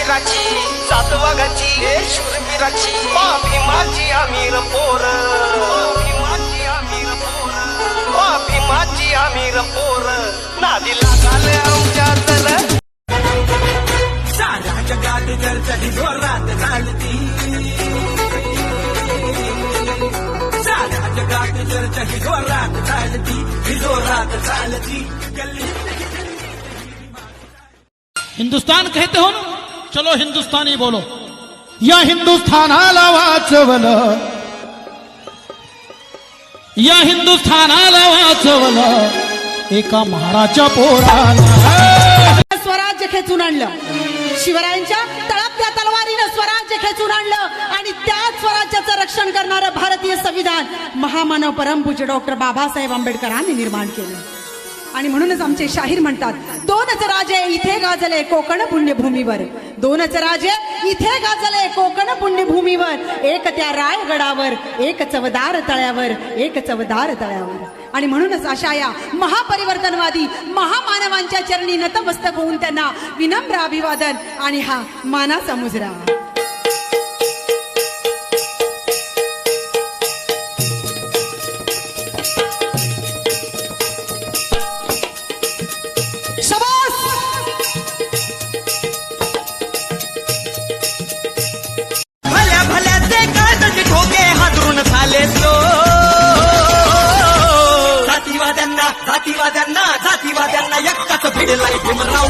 शूरवीराची सात वाघाची हे शूरवीराची भीमाची आमिर पोर भीमाची आमिर पोर भीमाची आमिर पोर नादी लागाले आमच्या चल साऱ्या जगात चर्चा ही जोरात चालती साऱ्या जगात चर्चा ही जोरात चालती ही जोरात चालती हिंदुस्तान कहते हो ना, चलो हिंदुस्तानी बोलो. या हिंदुस्थानाला वाचवलं, या हिंदुस्थानाला वाचवलं एका महाराच्या पोराला. स्वराज्य खेचून आणलं, शिवरायांच्या तळपत्या तलवारीनं स्वराज्य खेचून आणलं आणि त्याच स्वराज्याचं रक्षण करणारं भारतीय संविधान महामानव परमपूज्य डॉक्टर बाबासाहेब आंबेडकरांनी निर्माण केलं. आणि म्हणूनच आमचे शाहीर म्हणतात, दोनच राजे इथे गाजले कोकण पुण्यभूमीवर, दोनच राजे इथे गाजले कोकण पुण्यभूमीवर, एक त्या रायगडावर, एक चवदार तळ्यावर, एक चवदार तळ्यावर. आणि म्हणूनच अशा या महापरिवर्तनवादी महामानवांच्या चरणी नतमस्तक होऊन त्यांना विनम्र अभिवादन आणि हा मानाचा मुजरा. जातीवाद्यांना एकटाच भिडलाय भीमराव.